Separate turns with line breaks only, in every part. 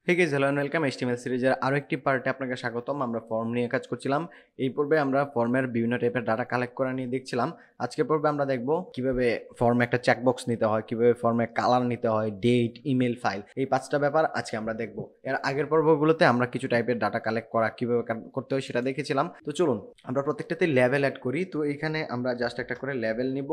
Hey guys, hello and welcome HTML সিরিজের আরো একটি পার্টে আপনাকে স্বাগতম। আমরা ফর্ম নিয়ে কাজ করছিলাম। এই পর্বে আমরা ফর্মের বিভিন্ন টাইপের ডাটা কালেক্ট করা নিয়ে দেখছিলাম। আজকের পর্বে আমরা দেখব কিভাবে ফর্মে একটা চেকবক্স নিতে হয়, কিভাবে ফর্মে কালার নিতে হয়, ডেট, ইমেল, ফাইল, এই পাঁচটা ব্যাপার আজকে আমরা দেখব। এর আগের পর্বগুলোতে আমরা কিছু টাইপের ডাটা কালেক্ট করা কিভাবে করতে হয় সেটা দেখেছিলাম। তো চলুন আমরা প্রত্যেকটাতে লেভেল অ্যাড করি। তো এইখানে আমরা জাস্ট একটা করে লেভেল নিব।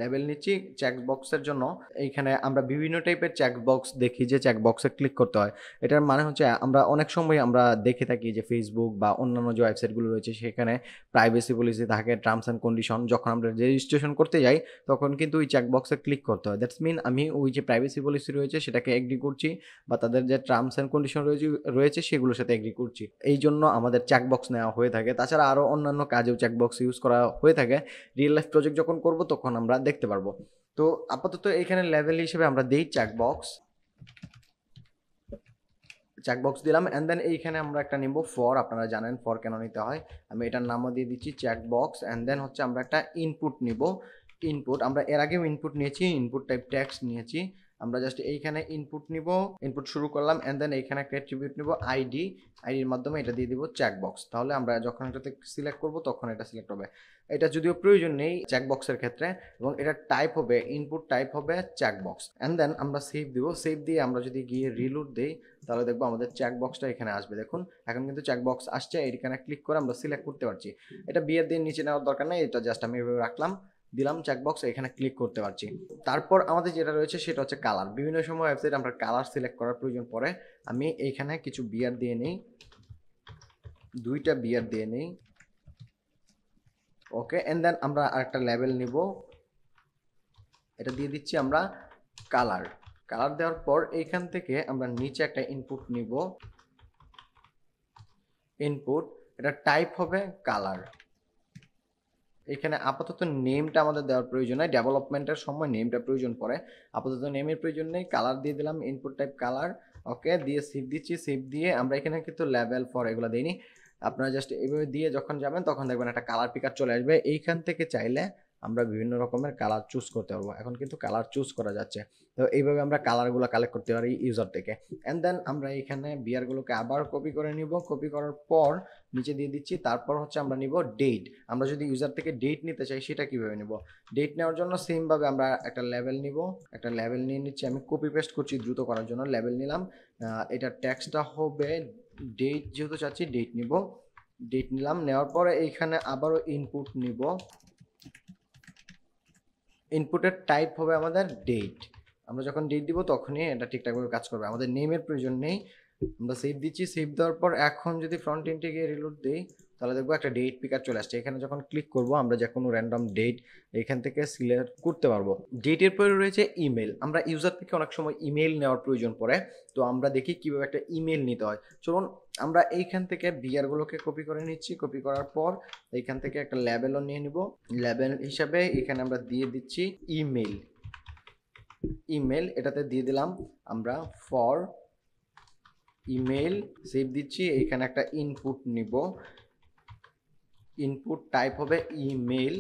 লেভেল নিচ্ছি চেকবক্সের জন্য। এইখানে আমরা বিভিন্ন টাইপের চেকবক্স দেখি যে চেকবক্সে ক্লিক করতে হয়। এটার মানে হচ্ছে আমরা অনেক সময় আমরা দেখে থাকি যে ফেসবুক বা অন্যান্য যে ওয়েবসাইটগুলো রয়েছে সেখানে প্রাইভেসি পলিসি থাকে, টার্মস অ্যান্ড কন্ডিশন। যখন আমরা রেজিস্ট্রেশন করতে যাই তখন কিন্তু ওই চেকবক্সে ক্লিক করতে হয়। দ্যাটস মিন আমি ওই যে প্রাইভেসি পলিসি রয়েছে সেটাকে এগ্রি করছি, বা তাদের যে টার্মস অ্যান্ড কন্ডিশন রয়েছে সেগুলোর সাথে এগ্রি করছি। এই জন্য আমাদের চেকবক্স নেওয়া হয়ে থাকে। তাছাড়া আরও অন্যান্য কাজেও চেকবক্স ইউজ করা হয়ে থাকে। রিয়েল লাইফ প্রজেক্ট যখন করব তখন আমরা দেখতে পারবো। তো আপাতত এখানে লেভেল হিসেবে আমরা দিই চেকবক্স দিলাম। অ্যান্ড দেন এইখানে আমরা একটা নিব ফর। আপনারা জানেন ফর কেন নিতে হয়। আমি এটার নামও দিয়ে দিচ্ছি চেকবক্স। অ্যান্ড দেন হচ্ছে আমরা একটা ইনপুট নিব। ইনপুট আমরা এর আগেও ইনপুট নিয়েছি, ইনপুট টাইপ টেক্সট নিয়েছি। আমরা জাস্ট এইখানে ইনপুট নিব, ইনপুট শুরু করলাম। অ্যান্ড দেন এইখানে একটা অ্যাট্রিবিউট নিব আইডির মাধ্যমে এটা দিয়ে দিব চেকবক্স। তাহলে আমরা যখন এটাতে সিলেক্ট করব তখন এটা সিলেক্ট হবে। এটা যদিও প্রয়োজন নেই চেকবক্সের ক্ষেত্রে, এবং এটা টাইপ হবে, ইনপুট টাইপ হবে চেকবক্স। অ্যান্ড দেন আমরা সেভ দিব। সেভ দিয়ে আমরা যদি গিয়ে রিলোড দিই তাহলে দেখবো আমাদের চেকবক্সটা এখানে আসবে। দেখুন এখন কিন্তু চেকবক্স আসছে। এখানে ক্লিক করে আমরা সিলেক্ট করতে পারছি। এটা বিয়ের দিন নিচে নেওয়ার দরকার নেই, এটা জাস্ট আমি এভাবে রাখলাম, দিলাম চেকবক্স, এখানে ক্লিক করতে পারছি। তারপর আমাদের যেটা রয়েছে সেটা হচ্ছে কালার। বিভিন্ন সময় ওয়েবসাইট আমরা কালার সিলেক্ট করার প্রয়োজন পড়ে। আমি এইখানে কিছু বিয়ার দিয়ে নেই, 2টা বিয়ার দিয়ে নেই। ওকে, এন্ড দেন আমরা আরেকটা লেভেল নিব, এটা দিয়ে দিচ্ছি আমরা কালার। কালার দেওয়ার পর এইখান থেকে আমরা নিচে একটা ইনপুট নিব, ইনপুট, এটা টাইপ হবে কালার। এখানে আপাতত নেমটা আমাদের দেওয়ার প্রয়োজন নেই, ডেভেলপমেন্টের সময় নেমটা প্রয়োজন পড়ে। আপাতত নেমের প্রয়োজন নেই, কালার দিয়ে দিলাম, ইনপুট টাইপ কালার। ওকে, দিয়ে সেভ দিচ্ছি। সেভ দিয়ে আমরা এখানে কিন্তু লেভেল ফর এগুলো দিইনি। আপনারা জাস্ট এইভাবে দিয়ে যখন যাবেন তখন দেখবেন একটা কালার পিকার চলে আসবে। এইখান থেকে চাইলে আমরা বিভিন্ন রকমের কালার চুজ করতে পারবো। এখন কিন্তু কালার চুজ করা যাচ্ছে। তো এইভাবে আমরা কালারগুলো কালেক্ট করতে পারি ইউজার থেকে। অ্যান্ড দেন আমরা এখানে বিয়ারগুলোকে আবার কপি করে নিব। কপি করার পর নিচে দিয়ে দিচ্ছি। তারপর হচ্ছে আমরা নিব ডেট। আমরা যদি ইউজার থেকে ডেট নিতে চাই সেটা কিভাবে নিব? ডেট নেওয়ার জন্য সেম ভাবে আমরা একটা লেভেল নিব। একটা লেভেল নিয়ে নিচ্ছি, আমি কপি পেস্ট করছি দ্রুত করার জন্য। লেভেল নিলাম, এটা টেক্সটটা হবে ডেট, যেহেতু চাচ্ছি ডেট নিব। ডেট নিলাম, নেওয়ার পরে এইখানে আবারও ইনপুট নিব। ইনপুটের টাইপ হবে আমাদের ডেট। আমরা যখন ডেট দিব তখনই এটা ঠিকঠাকভাবে কাজ করবে। আমাদের নেমের প্রয়োজন নেই। আমরা সেভ দিচ্ছি। সেভ দেওয়ার পর এখন যদি ফ্রন্ট এন্ডে গিয়ে রিলোড দিই তাহলে দেখবো একটা ডেট পিকার চলে আসছে। এখানে যখন ক্লিক করব আমরা যে কোনো র্যান্ডম ডেট এখান থেকে সিলেক্ট করতে পারবো। ডেটের পরে রয়েছে ইমেল। আমরা ইউজার থেকে অনেক সময় ইমেল নেওয়ার প্রয়োজন পড়ে। তো আমরা দেখি কিভাবে একটা ইমেল নিতে হয়। চলুন আমরা এইখান থেকে বিয়ারগুলোকে কপি করে নিচ্ছি। কপি করার পর এইখান থেকে একটা লেবেলও নিয়ে নিব। লেবেল হিসাবে এখানে আমরা দিয়ে দিচ্ছি ইমেল। ইমেল এটাতে দিয়ে দিলাম আমরা ফর ইমেল। সেভ দিচ্ছি। এখানে একটা ইনপুট নিব, ইনপুট টাইপ হবে ইমেল।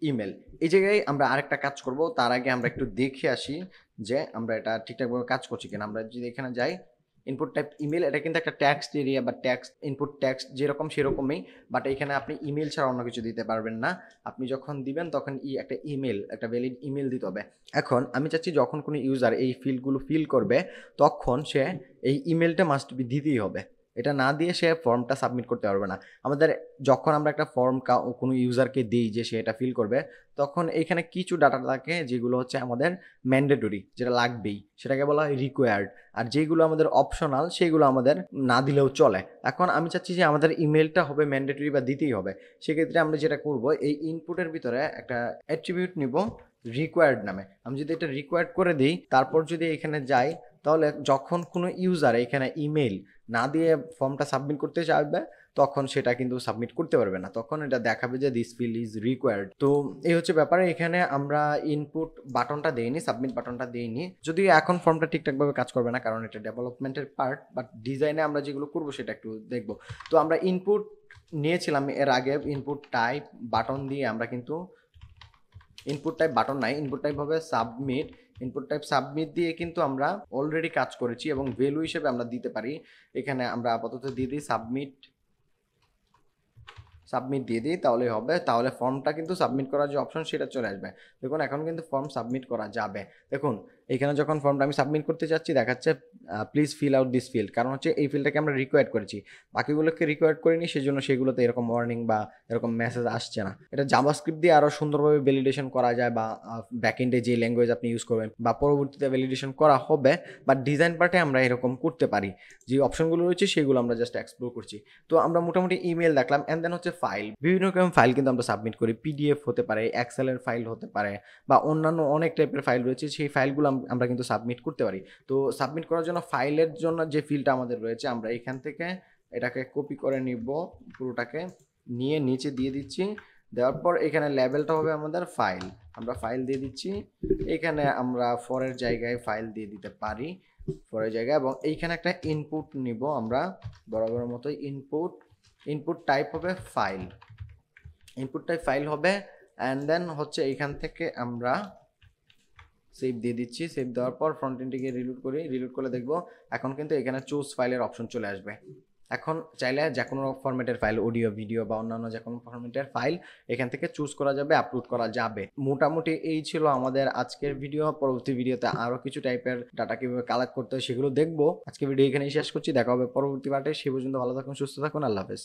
ইমেল এই জায়গায় আমরা আরেকটা কাজ করব। তার আগে আমরা একটু দেখে আসি যে আমরা এটা ঠিকঠাকভাবে কাজ করছি কিনা। আমরা যদি এখানে যাই, ইনপুট টাইপ ইমেল, এটা কিন্তু একটা টেক্সট এরিয়া বা টেক্সট ইনপুট টেক্সট যেরকম সেরকমই, বাট এখানে আপনি ইমেল ছাড়া অন্য কিছু দিতে পারবেন না। আপনি যখন দিবেন তখন একটা ইমেল, একটা ভ্যালিড ইমেল দিতে হবে। এখন আমি চাচ্ছি যখন কোনো ইউজার এই ফিল্ডগুলো ফিল করবে তখন সে এই ইমেলটা মাস্ট বি দিতেই হবে। এটা না দিয়ে সে ফর্মটা সাবমিট করতে পারবে না। আমাদের যখন আমরা একটা ফর্ম কোনো ইউজারকে দিই যে সে এটা ফিল করবে, তখন এখানে কিছু ডাটা থাকে যেগুলো হচ্ছে আমাদের ম্যান্ডেটরি, যেটা লাগবেই, সেটাকে বলা হয় রিকোয়ার্ড। আর যেগুলো আমাদের অপশনাল সেগুলো আমাদের না দিলেও চলে। এখন আমি চাচ্ছি যে আমাদের ইমেলটা হবে ম্যান্ডেটরি বা দিতেই হবে। সেক্ষেত্রে আমরা যেটা করব, এই ইনপুটের ভিতরে একটা অ্যাট্রিবিউট নিব রিকোয়ার্ড নামে। আমি যদি এটা রিকোয়ার্ড করে দিই, তারপর যদি এখানে যাই, তাহলে যখন কোনো ইউজার এখানে ইমেল না দিয়ে ফর্মটা সাবমিট করতে চাইবে তখন সেটা কিন্তু সাবমিট করতে পারবে না। তখন এটা দেখাবে যে দিস ফিল্ড ইজ রিকোয়ার্ড। তো এই হচ্ছে ব্যাপারে। এখানে আমরা ইনপুট বাটনটা দেইনি, সাবমিট বাটনটা দেইনি, যদিও এখন ফর্মটা ঠিকঠাকভাবে কাজ করবে না কারণ এটা ডেভেলপমেন্টের পার্ট, বাট ডিজাইনে আমরা যেগুলো করবো সেটা একটু দেখবো। তো আমরা ইনপুট নিয়েছিলাম এর আগে, ইনপুট টাইপ বাটন দিয়ে আমরা কিন্তু ইনপুট টাইপ বাটন নাই, ইনপুট টাইপ হবে সাবমিট। ইনপুট টাইপ সাবমিট দিয়ে কিন্তু আমরা অলরেডি কাজ করেছি এবং ভ্যালু হিসেবে আমরা দিতে পারি। এখানে আমরা আপাতত দিয়ে দিই সাবমিট দিয়ে দিই, তাহলেই হবে। তাহলে ফর্মটা কিন্তু সাবমিট করার যে অপশন সেটা চলে আসবে। দেখুন এখন কিন্তু ফর্ম সাবমিট করা যাবে। দেখুন এখানে যখন ফর্মটা আমি সাবমিট করতে যাচ্ছি দেখাচ্ছে please fill out this field, কারণ হচ্ছে এই ফিল্ডটাকে আমরা রিকোয়ার্ড করেছি, বাকিগুলোকে রিকোয়ার্ড করিনি, সেজন্য সেগুলোতে এরকম ওয়ার্নিং বা এরকম মেসেজ আসছে না। এটা জাভাস্ক্রিপ্ট দিয়ে আরও সুন্দরভাবে ভ্যালিডেশন করা যায়, বা ব্যাকএন্ডে যে ল্যাঙ্গুয়েজ আপনি ইউজ করবেন বা পরবর্তীতে ভ্যালিডেশন করা হবে, বা ডিজাইন পার্টে আমরা এরকম করতে পারি। যে অপশনগুলো রয়েছে সেগুলো আমরা জাস্ট এক্সপ্লোর করছি। তো আমরা মোটামুটি ইমেল দেখলাম, অ্যান্ড দেন হচ্ছে ফাইল, বিভিন্ন রকম ফাইল কিন্তু আমরা সাবমিট করি। পিডিএফ হতে পারে, এক্সেলের ফাইল হতে পারে, বা অন্যান্য অনেক টাইপের ফাইল রয়েছে, সেই ফাইলগুলো আমরা কিন্তু সাবমিট করতে পারি। তো সাবমিট করার জন্য ফাইলের জন্য যে ফিল্ডটা আমাদের রয়েছে, আমরা এখান থেকে এটাকে কপি করে নিব, পুরোটাকে নিয়ে নিচে দিয়ে দিচ্ছি। দেওয়ার পর এখানে লেভেলটা হবে আমাদের ফাইল, আমরা ফাইল দিয়ে দিচ্ছি। এখানে আমরা ফরের জায়গায় ফাইল দিয়ে দিতে পারি, ফরের জায়গায়, এবং এইখানে একটা ইনপুট নিব আমরা বরাবরের মতোই। ইনপুট টাইপ হবে ফাইল, ইনপুট টাইপ ফাইল হবে। অ্যান্ড দেন হচ্ছে এইখান থেকে আমরা সেভ দিয়ে দিচ্ছি। সেভ দেওয়ার পর ফ্রন্ট এন্ডটিকে রিলোড করি, রিলোড করলে দেখবো এখন কিন্তু এখানে চুজ ফাইলের অপশন চলে আসবে। এখন চাইলে যে কোনো ফরম্যাটের ফাইল, অডিও, ভিডিও বা অন্যান্য যে কোনো ফরম্যাটের ফাইল এখান থেকে চুজ করা যাবে, আপলোড করা যাবে। মোটামুটি এই ছিল আমাদের আজকের ভিডিও। পরবর্তী ভিডিওতে আরও কিছু টাইপের ডাটা কীভাবে কালেক্ট করতে হয় সেগুলো দেখবো। আজকে ভিডিও এখানেই শেষ করছি, দেখা হবে পরবর্তী পার্টে। সে পর্যন্ত ভালো থাকুন, সুস্থ থাকুন, আল্লাহ হাফেজ।